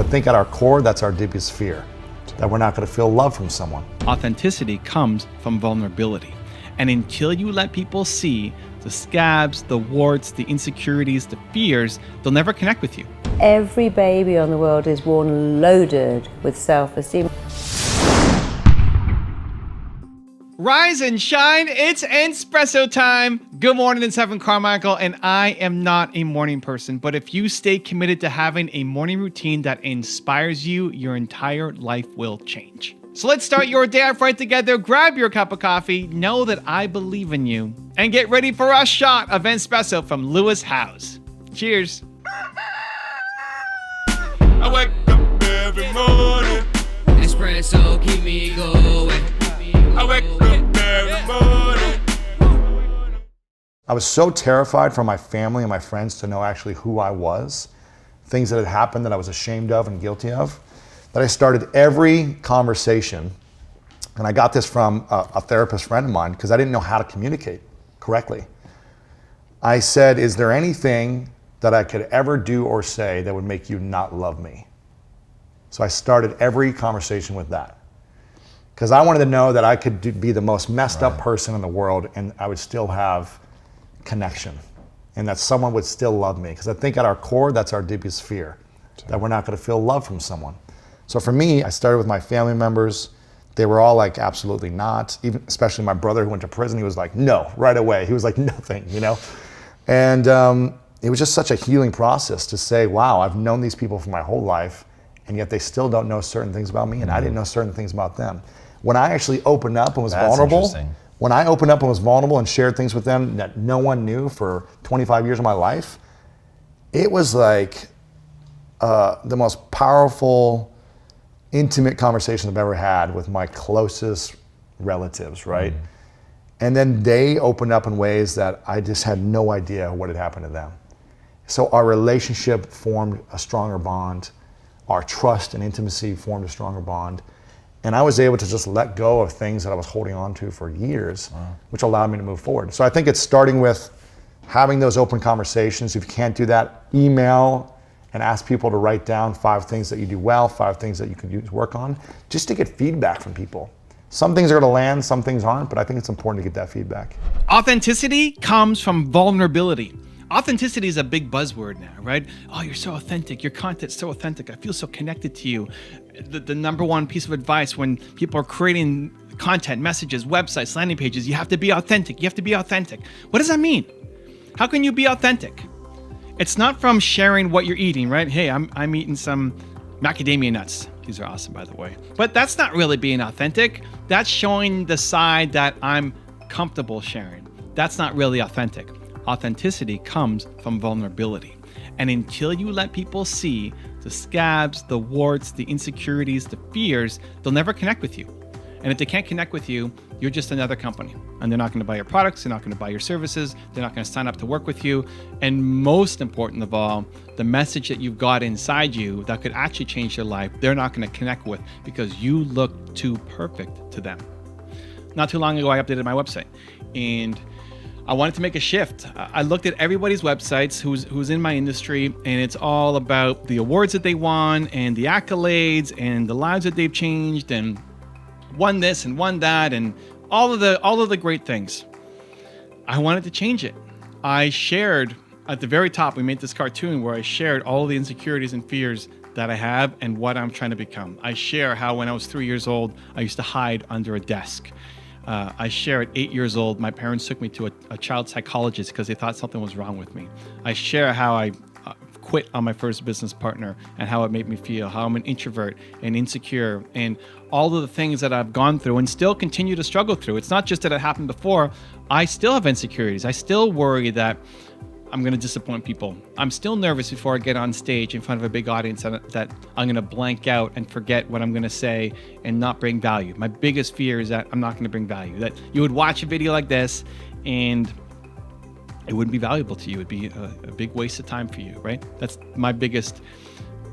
I think at our core, that's our deepest fear, that we're not going to feel love from someone. Authenticity comes from vulnerability. And until you let people see the scabs, the warts, the insecurities, the fears, they'll never connect with you. Every baby on the world is born loaded with self-esteem. Rise and shine, it's Entspresso time. Good morning, it's Evan Carmichael, and I am not a morning person, but if you stay committed to having a morning routine that inspires you, your entire life will change. So let's start your day off right together. Grab your cup of coffee, know that I believe in you, and get ready for a shot of Entspresso from Lewis Howes. Cheers. I wake up every morning. Espresso keep me going. I wake up every morning. I was so terrified for my family and my friends to know actually who I was, things that had happened that I was ashamed of and guilty of, that I started every conversation, and I got this from a therapist friend of mine because I didn't know how to communicate correctly. I said, is there anything that I could ever do or say that would make you not love me? So I started every conversation with that. Because I wanted to know that I could be the most messed up person in the world and I would still have connection and that someone would still love me. Because I think at our core, that's our deepest fear, that we're not going to feel love from someone. So for me, I started with my family members. They were all like, absolutely not. Even especially my brother who went to prison, he was like, no, right away. He was like, nothing, you know? And it was just such a healing process to say, wow, I've known these people for my whole life and yet they still don't know certain things about me and I didn't know certain things about them. When I actually opened up and was vulnerable, and shared things with them that no one knew for 25 years of my life, it was like the most powerful, intimate conversations I've ever had with my closest relatives, right? And then they opened up in ways that I just had no idea what had happened to them. So our relationship formed a stronger bond. Our trust and intimacy formed a stronger bond. And I was able to just let go of things that I was holding on to for years, which allowed me to move forward. So I think it's starting with having those open conversations. If you can't do that, email and ask people to write down 5 things that you do well, 5 things that you could work on, just to get feedback from people. Some things are gonna land, some things aren't, but I think it's important to get that feedback. Authenticity comes from vulnerability. Authenticity is a big buzzword now, right? Oh, you're so authentic. Your content's so authentic. I feel so connected to you. The number one piece of advice when people are creating content, messages, websites, landing pages, you have to be authentic. You have to be authentic. What does that mean? How can you be authentic? It's not from sharing what you're eating, right? Hey, I'm eating some macadamia nuts. These are awesome, by the way. But that's not really being authentic. That's showing the side that I'm comfortable sharing. That's not really authentic. Authenticity comes from vulnerability. And until you let people see the scabs, the warts, the insecurities, the fears, they'll never connect with you. And if they can't connect with you, you're just another company. And they're not going to buy your products, they're not going to buy your services, they're not going to sign up to work with you. And most important of all, the message that you've got inside you that could actually change your life, they're not going to connect with because you look too perfect to them. Not too long ago, I updated my website and I wanted to make a shift. I looked at everybody's websites who's in my industry, and it's all about the awards that they won and the accolades and the lives that they've changed and won this and won that and all of the great things. I wanted to change it. I shared at the very top, we made this cartoon where I shared all of the insecurities and fears that I have and what I'm trying to become. I share how when I was 3 years old, I used to hide under a desk. I share at 8 years old, my parents took me to a child psychologist because they thought something was wrong with me. I share how I quit on my first business partner and how it made me feel, how I'm an introvert and insecure and all of the things that I've gone through and still continue to struggle through. It's not just that it happened before. I still have insecurities. I still worry that I'm going to disappoint people. I'm still nervous before I get on stage in front of a big audience that I'm going to blank out and forget what I'm going to say and not bring value. My biggest fear is that I'm not going to bring value. That you would watch a video like this and it wouldn't be valuable to you. It'd be a big waste of time for you, right? That's my biggest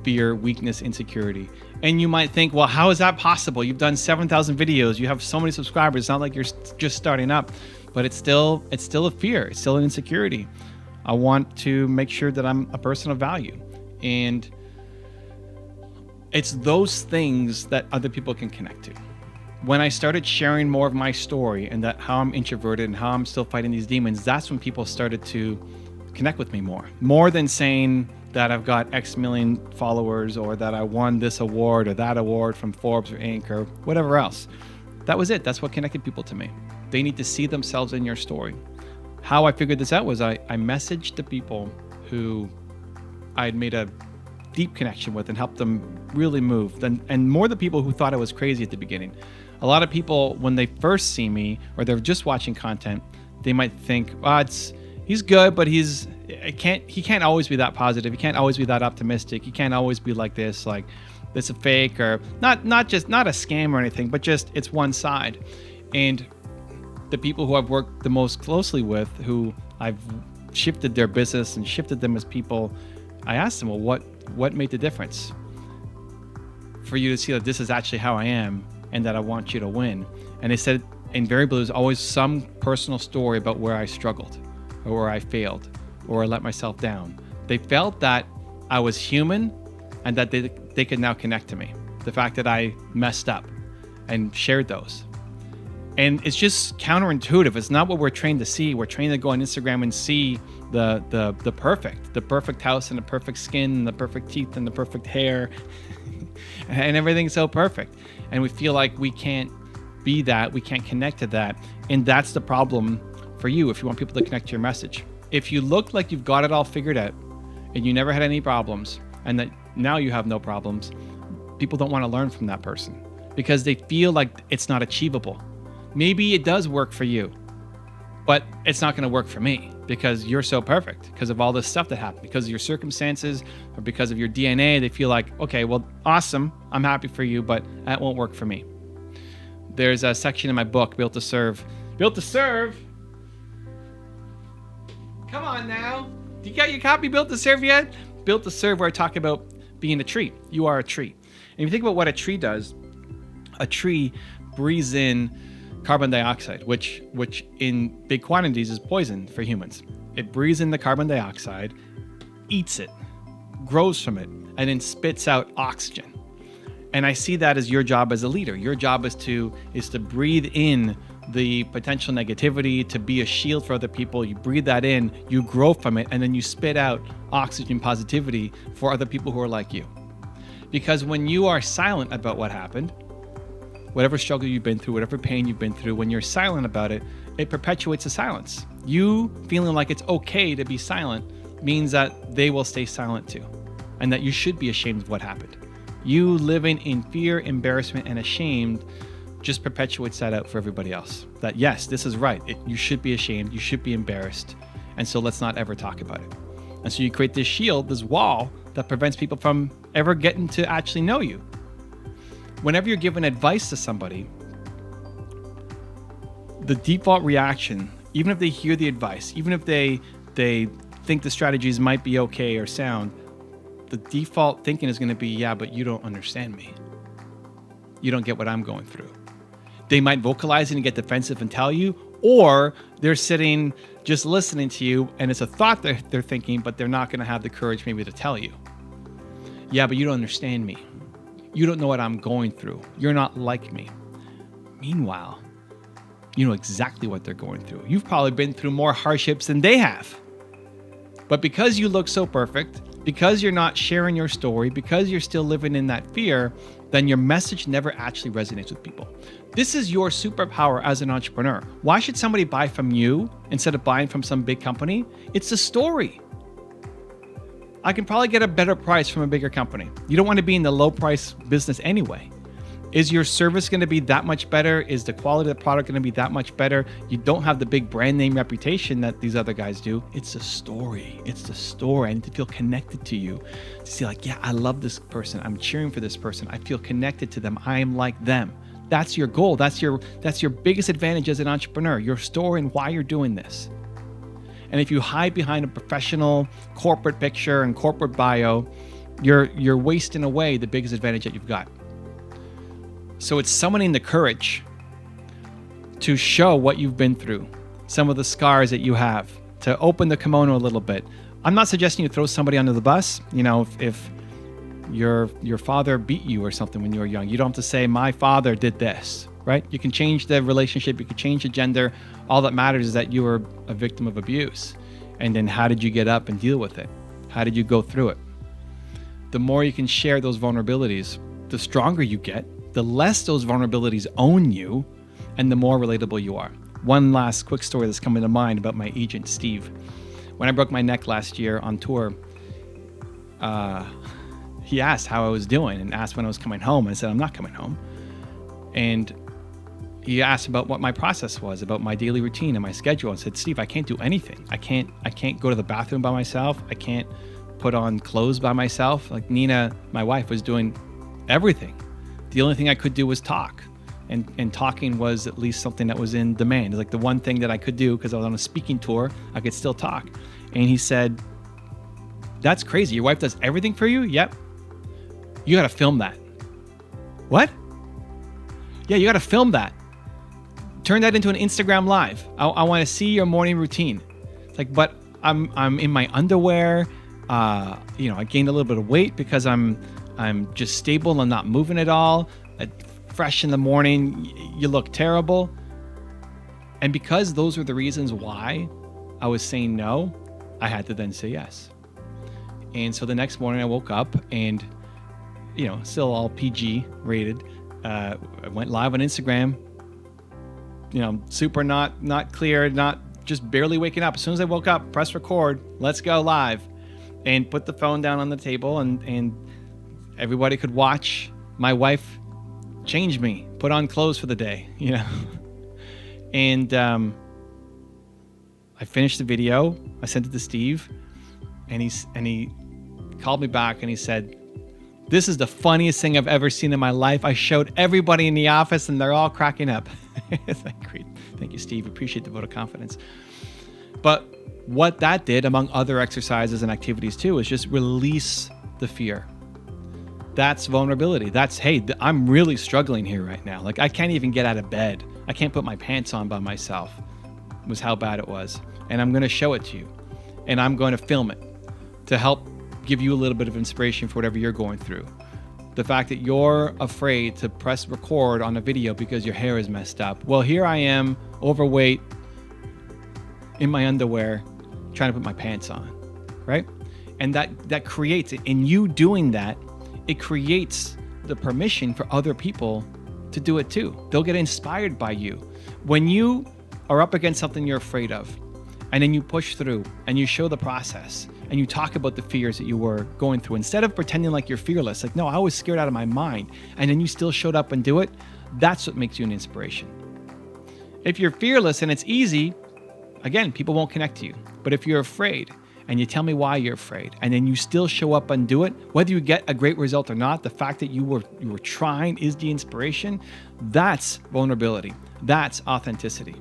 fear, weakness, insecurity. And you might think, well, how is that possible? You've done 7,000 videos. You have so many subscribers. It's not like you're just starting up, but it's still a fear. It's still an insecurity. I want to make sure that I'm a person of value. And It's those things that other people can connect to. When I started sharing more of my story and that how I'm introverted and how I'm still fighting these demons, that's when people started to connect with me more than saying that I've got X million followers or that I won this award or that award from Forbes or Inc. or whatever else. That was it. That's what connected people to me. They need to see themselves in your story. How I figured this out was I messaged the people who I had made a deep connection with and helped them really move, and more the people who thought I was crazy at the beginning. A lot of people, when they first see me or they're just watching content, they might think, he's good, but he can't always be that positive. He can't always be that optimistic. He can't always be like this a fake, or not a scam or anything, but just it's one side. And the people who I've worked the most closely with, who I've shifted their business and shifted them as people, I asked them, well, what made the difference for you to see that this is actually how I am and that I want you to win? And they said invariably there's always some personal story about where I struggled or where I failed or I let myself down. They felt that I was human and that they could now connect to me. The fact that I messed up and shared those. And it's just counterintuitive. It's not what we're trained to see. We're trained to go on Instagram and see the perfect house and the perfect skin and the perfect teeth and the perfect hair and everything's so perfect. And we feel like we can't be that, we can't connect to that. And that's the problem for you if you want people to connect to your message. If you look like you've got it all figured out and you never had any problems and that now you have no problems, people don't want to learn from that person because they feel like it's not achievable. Maybe it does work for you, but it's not going to work for me because you're so perfect because of all this stuff that happened, because of your circumstances or because of your DNA. They feel like, okay, well, awesome. I'm happy for you, but that won't work for me. There's a section in my book, Built to Serve. Built to Serve? Come on now. You got your copy Built to Serve yet? Built to Serve, where I talk about being a tree. You are a tree. And if you think about what a tree does, a tree breathes in carbon dioxide, which in big quantities is poison for humans. It breathes in the carbon dioxide, eats it, grows from it, and then spits out oxygen. And I see that as your job as a leader. Your job is to breathe in the potential negativity, to be a shield for other people. You breathe that in, you grow from it, and then you spit out oxygen positivity for other people who are like you. Because when you are silent about what happened, whatever struggle you've been through, whatever pain you've been through, when you're silent about it, it perpetuates the silence. You feeling like it's okay to be silent means that they will stay silent too, and that you should be ashamed of what happened. You living in fear, embarrassment, and ashamed just perpetuates that out for everybody else. That yes, this is right. You should be ashamed. You should be embarrassed. And so let's not ever talk about it. And so you create this shield, this wall that prevents people from ever getting to actually know you. Whenever you're giving advice to somebody, the default reaction, even if they hear the advice, even if they think the strategies might be okay or sound, the default thinking is going to be, yeah, but you don't understand me. You don't get what I'm going through. They might vocalize it and get defensive and tell you, or they're sitting just listening to you and it's a thought they're thinking, but they're not going to have the courage maybe to tell you. Yeah, but you don't understand me. You don't know what I'm going through. You're not like me. Meanwhile, you know exactly what they're going through. You've probably been through more hardships than they have. But because you look so perfect, because you're not sharing your story, because you're still living in that fear, then your message never actually resonates with people. This is your superpower as an entrepreneur. Why should somebody buy from you instead of buying from some big company? It's the story. I can probably get a better price from a bigger company. You don't want to be in the low price business anyway. Is your service going to be that much better? Is the quality of the product going to be that much better? You don't have the big brand name reputation that these other guys do. It's the story. It's the story. I need to feel connected to you. To see like, yeah, I love this person. I'm cheering for this person. I feel connected to them. I am like them. That's your goal. That's your biggest advantage as an entrepreneur, your story and why you're doing this. And if you hide behind a professional corporate picture and corporate bio, you're wasting away the biggest advantage that you've got. So it's summoning the courage to show what you've been through, some of the scars that you have, to open the kimono a little bit. I'm not suggesting you throw somebody under the bus. You know, if your father beat you or something when you were young. You don't have to say, my father did this, right? You can change the relationship, you can change the gender. All that matters is that you were a victim of abuse. And then how did you get up and deal with it? How did you go through it? The more you can share those vulnerabilities, the stronger you get, the less those vulnerabilities own you, and the more relatable you are. One last quick story that's coming to mind about my agent, Steve. When I broke my neck last year on tour, he asked how I was doing and asked when I was coming home. I said, I'm not coming home. And he asked about what my process was, about my daily routine and my schedule. I said, Steve, I can't do anything. I can't go to the bathroom by myself. I can't put on clothes by myself. Like Nina, my wife, was doing everything. The only thing I could do was talk. And talking was at least something that was in demand. Like the one thing that I could do, because I was on a speaking tour, I could still talk. And he said, that's crazy. Your wife does everything for you? Yep. You got to film that. What? Yeah, you got to film that. Turn that into an Instagram live. I want to see your morning routine. It's like, but I'm in my underwear. I gained a little bit of weight because I'm just stable and not moving at all. Fresh in the morning, you look terrible. And because those were the reasons why I was saying no, I had to then say yes. And so the next morning I woke up and, still all PG rated. I went live on Instagram, super not clear, not just barely waking up. As soon as I woke up, press record, let's go live, and put the phone down on the table and everybody could watch my wife change me, put on clothes for the day, And I finished the video. I sent it to Steve, and he called me back and he said, this is the funniest thing I've ever seen in my life. I showed everybody in the office and they're all cracking up. It's like, great. Thank you, Steve. Appreciate the vote of confidence. But what that did, among other exercises and activities too, is just release the fear. That's vulnerability. That's, hey, I'm really struggling here right now. Like, I can't even get out of bed. I can't put my pants on by myself, was how bad it was. And I'm going to show it to you. And I'm going to film it to help give you a little bit of inspiration for whatever you're going through. The fact that you're afraid to press record on a video because your hair is messed up. Well, here I am, overweight, in my underwear, trying to put my pants on, right? And that creates, in you doing that, it creates the permission for other people to do it too. They'll get inspired by you. When you are up against something you're afraid of, and then you push through and you show the process and you talk about the fears that you were going through, instead of pretending like you're fearless, like, no, I was scared out of my mind, and then you still showed up and do it, that's what makes you an inspiration. If you're fearless and it's easy, again, people won't connect to you. But if you're afraid and you tell me why you're afraid, and then you still show up and do it, whether you get a great result or not, the fact that you were trying is the inspiration. That's vulnerability. That's authenticity.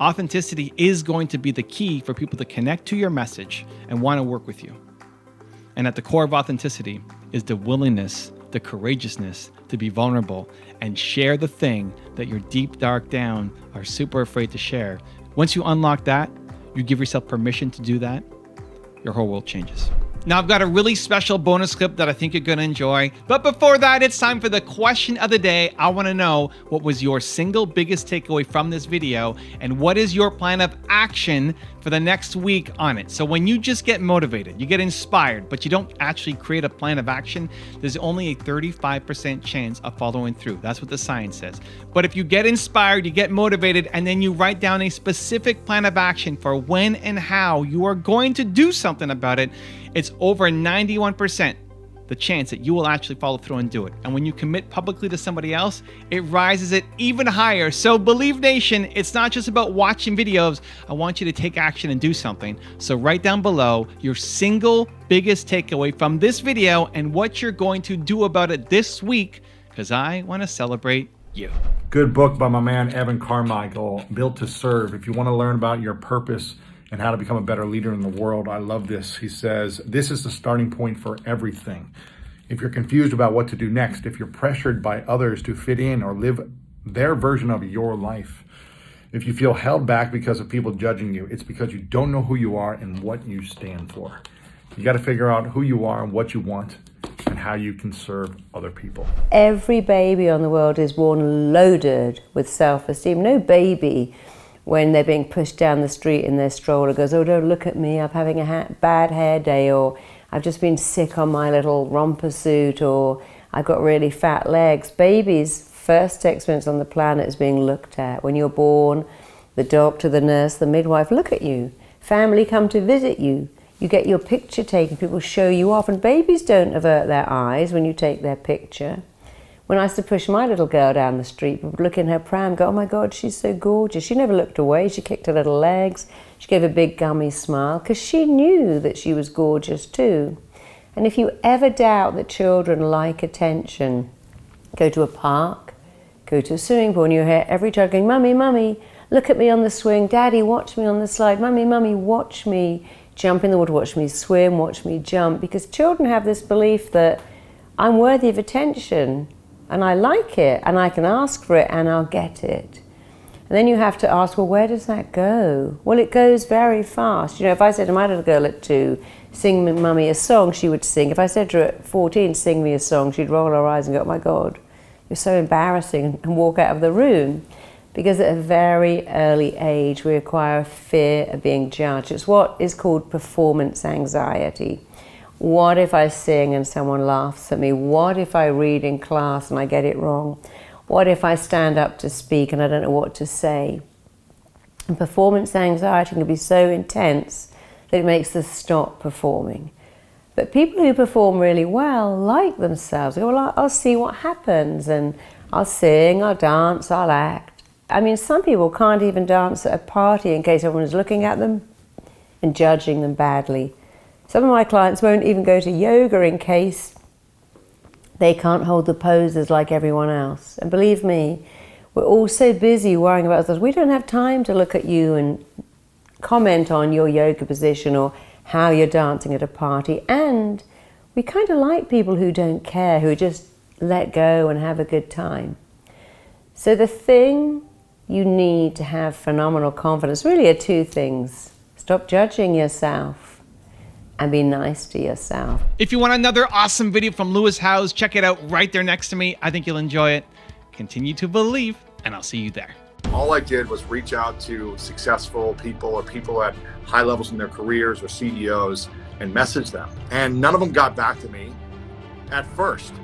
Authenticity is going to be the key for people to connect to your message and want to work with you. And at the core of authenticity is the willingness, the courageousness to be vulnerable and share the thing that you're deep, dark down are super afraid to share. Once you unlock that, you give yourself permission to do that, your whole world changes. Now, I've got a really special bonus clip that I think you're going to enjoy. But before that, it's time for the question of the day. I want to know, what was your single biggest takeaway from this video? And what is your plan of action for the next week on it? So when you just get motivated, you get inspired, but you don't actually create a plan of action, there's only a 35% chance of following through. That's what the science says. But if you get inspired, you get motivated, and then you write down a specific plan of action for when and how you are going to do something about it, it's over 91% the chance that you will actually follow through and do it. And when you commit publicly to somebody else, it rises it even higher. So Believe Nation, it's not just about watching videos. I want you to take action and do something. So write down below your single biggest takeaway from this video and what you're going to do about it this week, because I want to celebrate you. Good book by my man, Evan Carmichael, Built to Serve. If you want to learn about your purpose and how to become a better leader in the world, I love this. He says, this is the starting point for everything. If you're confused about what to do next, if you're pressured by others to fit in or live their version of your life, if you feel held back because of people judging you, it's because you don't know who you are and what you stand for. You got to figure out who you are and what you want, and how you can serve other people. Every baby on the world is born loaded with self-esteem. No baby, when they're being pushed down the street in their stroller, goes, oh, don't look at me, I'm having a bad hair day, or I've just been sick on my little romper suit, or I've got really fat legs. Babies' first experience on the planet is being looked at. When you're born, the doctor, the nurse, the midwife look at you. Family come to visit you. You get your picture taken, people show you off, and babies don't avert their eyes when you take their picture. When I used to push my little girl down the street, people would look in her pram, go, oh my God, she's so gorgeous. She never looked away, she kicked her little legs, she gave a big gummy smile, because she knew that she was gorgeous too. And if you ever doubt that children like attention, go to a park, go to a swimming pool, and you hear every child going, Mummy, Mummy, look at me on the swing, Daddy, watch me on the slide, Mummy, Mummy, watch me jump in the water, watch me swim, watch me jump, because children have this belief that I'm worthy of attention, and I like it, and I can ask for it, and I'll get it. And then you have to ask, well, where does that go? Well, it goes very fast. You know, if I said to my little girl at 2, sing me, Mummy, a song, she would sing. If I said to her at 14, sing me a song, she'd roll her eyes and go, oh my God, you're so embarrassing, and walk out of the room. Because at a very early age, we acquire fear of being judged. It's what is called performance anxiety. What if I sing and someone laughs at me? What if I read in class and I get it wrong? What if I stand up to speak and I don't know what to say? And performance anxiety can be so intense that it makes us stop performing. But people who perform really well like themselves. They go, well, I'll see what happens, and I'll sing, I'll dance, I'll act. I mean, some people can't even dance at a party in case everyone is looking at them and judging them badly. Some of my clients won't even go to yoga in case they can't hold the poses like everyone else. And believe me, we're all so busy worrying about ourselves. We don't have time to look at you and comment on your yoga position or how you're dancing at a party. And we kind of like people who don't care, who just let go and have a good time. So the thing you need to have phenomenal confidence really are 2 things. Stop judging yourself and be nice to yourself. If you want another awesome video from Lewis Howes, check it out right there next to me. I think you'll enjoy it. Continue to believe, and I'll see you there. All I did was reach out to successful people or people at high levels in their careers or CEOs and message them. And none of them got back to me at first.